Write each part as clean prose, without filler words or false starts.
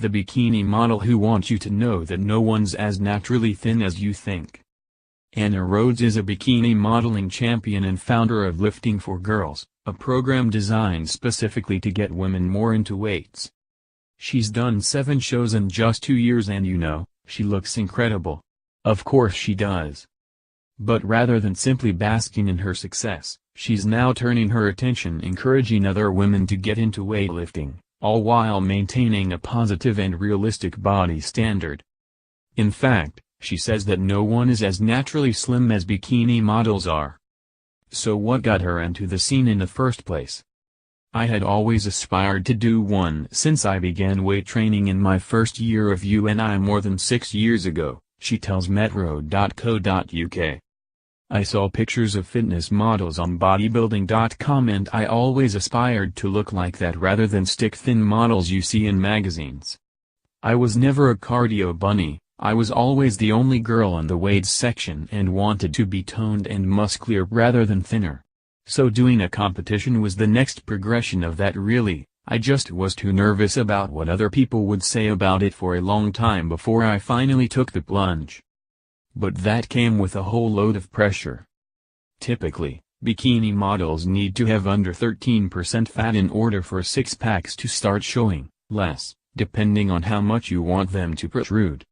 the bikini model who wants you to know that no one's as naturally thin as you think. Anna Rhodes is a bikini modeling champion and founder of Lifting for Girls, a program designed specifically to get women more into weights. She's done 7 shows in just 2 years and she looks incredible. Of course she does. But rather than simply basking in her success, she's now turning her attention encouraging other women to get into weightlifting, all while maintaining a positive and realistic body standard. In fact, she says that no one is as naturally slim as bikini models are. So what got her into the scene in the first place? I had always aspired to do one since I began weight training in my first year of uni more than 6 years ago, she tells metro.co.uk. I saw pictures of fitness models on bodybuilding.com and I always aspired to look like that rather than stick-thin models you see in magazines. I was never a cardio bunny, I was always the only girl in the weights section and wanted to be toned and muscular rather than thinner. So doing a competition was the next progression of that really. I just was too nervous about what other people would say about it for a long time before I finally took the plunge. But that came with a whole load of pressure. Typically, bikini models need to have under 13% fat in order for six-packs to start showing, less, depending on how much you want them to protrude.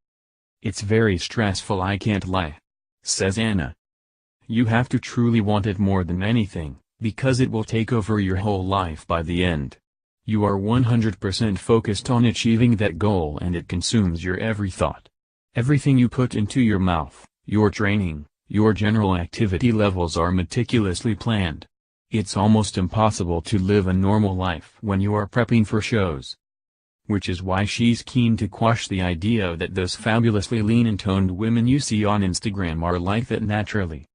It's very stressful, I can't lie, says Anna. You have to truly want it more than anything, because it will take over your whole life by the end. You are 100% focused on achieving that goal and it consumes your every thought. Everything you put into your mouth, your training, your general activity levels are meticulously planned. It's almost impossible to live a normal life when you are prepping for shows. Which is why she's keen to quash the idea that those fabulously lean and toned women you see on Instagram are like that naturally.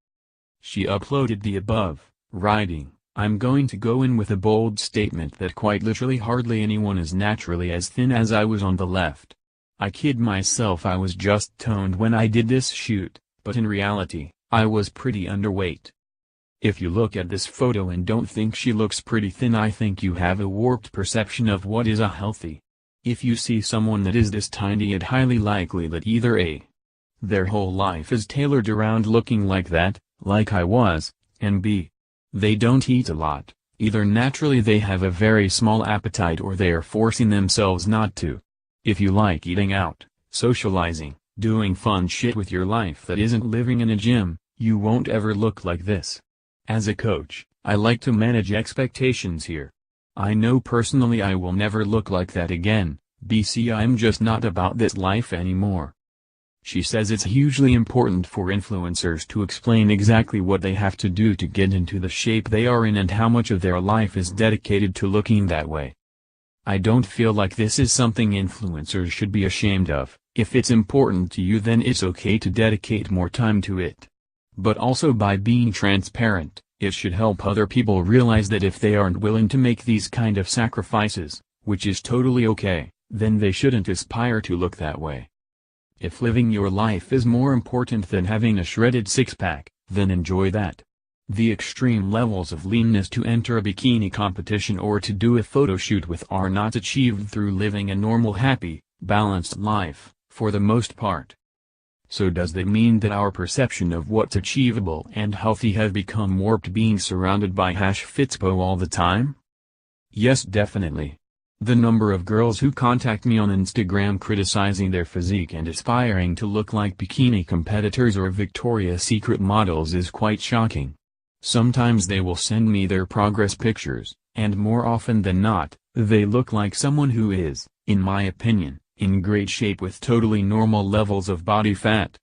She uploaded the above, writing, "I'm going to go in with a bold statement that quite literally hardly anyone is naturally as thin as I was on the left. I kid myself I was just toned when I did this shoot, but in reality, I was pretty underweight. If you look at this photo and don't think she looks pretty thin, I think you have a warped perception of what is a healthy. If you see someone that is this tiny, it's highly likely that either A, their whole life is tailored around looking like that, like I was, and B, they don't eat a lot, either naturally they have a very small appetite or they are forcing themselves not to. If you like eating out, socializing, doing fun shit with your life that isn't living in a gym, you won't ever look like this. As a coach, I like to manage expectations here. I know personally I will never look like that again, BC I'm just not about this life anymore." She says it's hugely important for influencers to explain exactly what they have to do to get into the shape they are in and how much of their life is dedicated to looking that way. I don't feel like this is something influencers should be ashamed of. If it's important to you, then it's okay to dedicate more time to it. But also by being transparent, it should help other people realize that if they aren't willing to make these kind of sacrifices, which is totally okay, then they shouldn't aspire to look that way. If living your life is more important than having a shredded six-pack, then enjoy that. The extreme levels of leanness to enter a bikini competition or to do a photo shoot with are not achieved through living a normal, happy, balanced life, for the most part. So does that mean that our perception of what's achievable and healthy have become warped, being surrounded by #Fitspo all the time? Yes, definitely. The number of girls who contact me on Instagram criticizing their physique and aspiring to look like bikini competitors or Victoria's Secret models is quite shocking. Sometimes they will send me their progress pictures, and more often than not, they look like someone who is, in my opinion, in great shape with totally normal levels of body fat.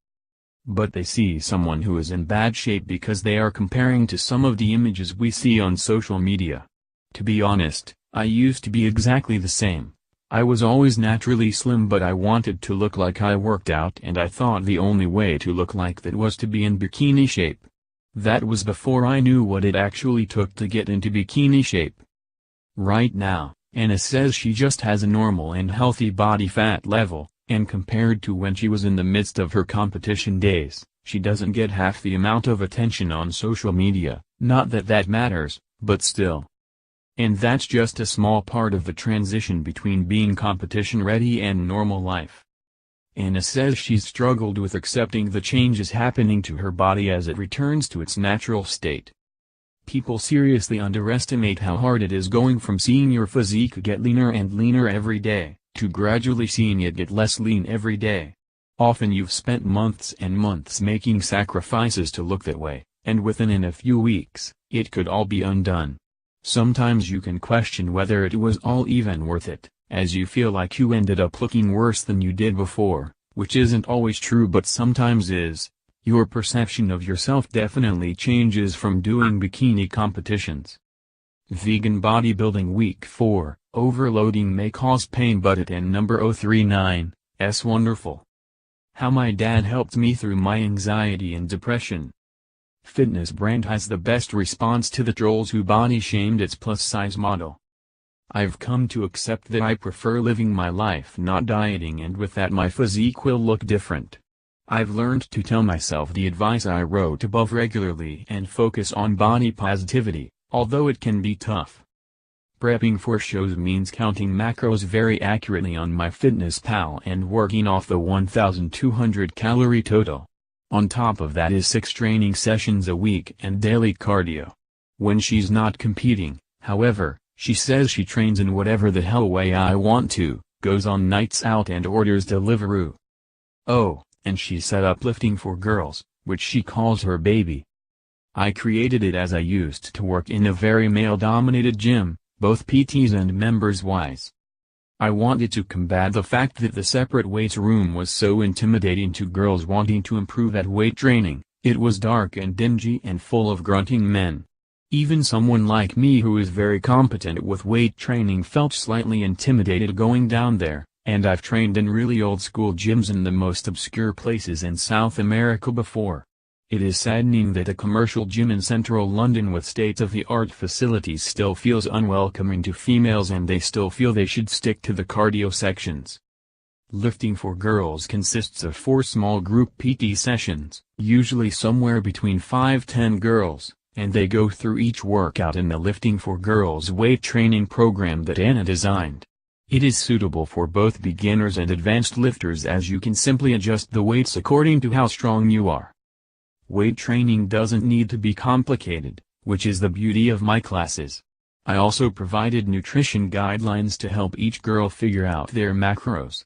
But they see someone who is in bad shape because they are comparing to some of the images we see on social media. To be honest, I used to be exactly the same. I was always naturally slim, but I wanted to look like I worked out, and I thought the only way to look like that was to be in bikini shape. That was before I knew what it actually took to get into bikini shape. Right now, Anna says she just has a normal and healthy body fat level, and compared to when she was in the midst of her competition days, she doesn't get half the amount of attention on social media. Not that that matters, but still. And that's just a small part of the transition between being competition-ready and normal life. Anna says she's struggled with accepting the changes happening to her body as it returns to its natural state. People seriously underestimate how hard it is going from seeing your physique get leaner and leaner every day, to gradually seeing it get less lean every day. Often you've spent months and months making sacrifices to look that way, and within a few weeks, it could all be undone. Sometimes you can question whether it was all even worth it, as you feel like you ended up looking worse than you did before, which isn't always true but sometimes is. Your perception of yourself definitely changes from doing bikini competitions. Vegan Bodybuilding Week 4, Overloading may cause pain but it and number 039's wonderful. How my dad helped me through my anxiety and depression. Fitness brand has the best response to the trolls who body shamed its plus-size model. I've come to accept that I prefer living my life not dieting, and with that my physique will look different. I've learned to tell myself the advice I wrote above regularly and focus on body positivity, although it can be tough. Prepping for shows means counting macros very accurately on MyFitnessPal and working off the 1,200 calorie total. On top of that is 6 training sessions a week and daily cardio. When she's not competing, however, she says she trains in whatever the hell way I want to, goes on nights out and orders Deliveroo. Oh, and she set up Lifting for Girls, which she calls her baby. I created it as I used to work in a very male-dominated gym, both PTs and members-wise. I wanted to combat the fact that the separate weights room was so intimidating to girls wanting to improve at weight training. It was dark and dingy and full of grunting men. Even someone like me who is very competent with weight training felt slightly intimidated going down there, and I've trained in really old-school gyms in the most obscure places in South America before. It is saddening that a commercial gym in central London with state-of-the-art facilities still feels unwelcoming to females and they still feel they should stick to the cardio sections. Lifting for Girls consists of 4 small group PT sessions, usually somewhere between 5–10 girls, and they go through each workout in the Lifting for Girls weight training program that Anna designed. It is suitable for both beginners and advanced lifters as you can simply adjust the weights according to how strong you are. Weight training doesn't need to be complicated, which is the beauty of my classes. I also provided nutrition guidelines to help each girl figure out their macros.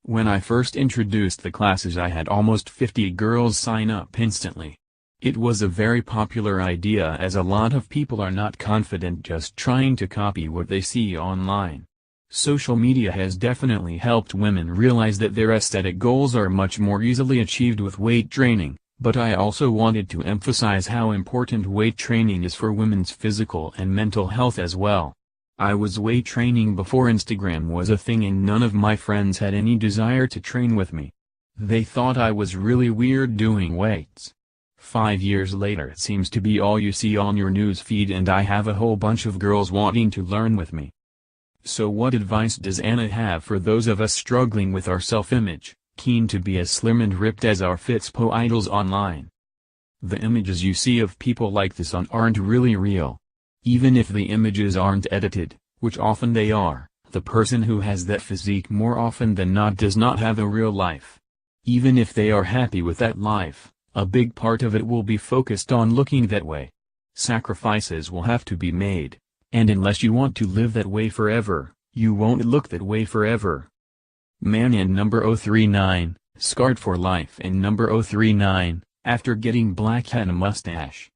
When I first introduced the classes I had almost 50 girls sign up instantly. It was a very popular idea as a lot of people are not confident just trying to copy what they see online. Social media has definitely helped women realize that their aesthetic goals are much more easily achieved with weight training. But I also wanted to emphasize how important weight training is for women's physical and mental health as well. I was weight training before Instagram was a thing and none of my friends had any desire to train with me. They thought I was really weird doing weights. 5 years later it seems to be all you see on your news feed and I have a whole bunch of girls wanting to learn with me. So what advice does Anna have for those of us struggling with our self-image? Keen to be as slim and ripped as our Fitspo idols online? The images you see of people like this aren't really real. Even if the images aren't edited, which often they are, the person who has that physique more often than not does not have a real life. Even if they are happy with that life, a big part of it will be focused on looking that way. Sacrifices will have to be made, and unless you want to live that way forever, you won't look that way forever. Man and number 039, scarred for life and number 039, after getting black henna mustache.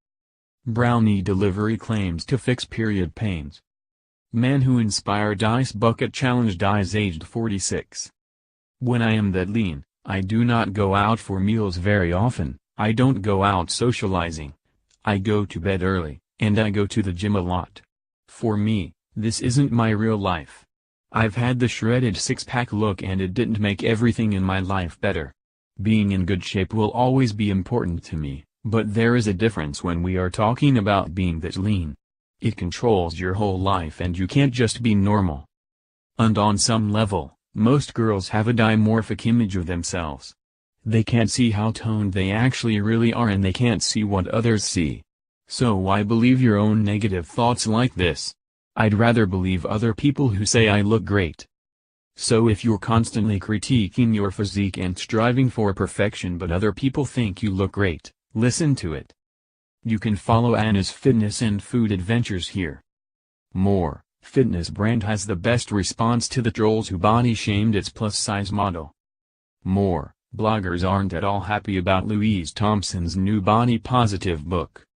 Brownie delivery claims to fix period pains. Man who inspired Ice Bucket Challenge dies aged 46. When I am that lean, I do not go out for meals very often, I don't go out socializing. I go to bed early, and I go to the gym a lot. For me, this isn't my real life. I've had the shredded six-pack look and it didn't make everything in my life better. Being in good shape will always be important to me, but there is a difference when we are talking about being that lean. It controls your whole life and you can't just be normal. And on some level, most girls have a dimorphic image of themselves. They can't see how toned they actually really are and they can't see what others see. So why believe your own negative thoughts like this? I'd rather believe other people who say I look great. So if you're constantly critiquing your physique and striving for perfection but other people think you look great, listen to it. You can follow Anna's fitness and food adventures here. More, fitness brand has the best response to the trolls who body shamed its plus-size model. More, bloggers aren't at all happy about Louise Thompson's new body positive book.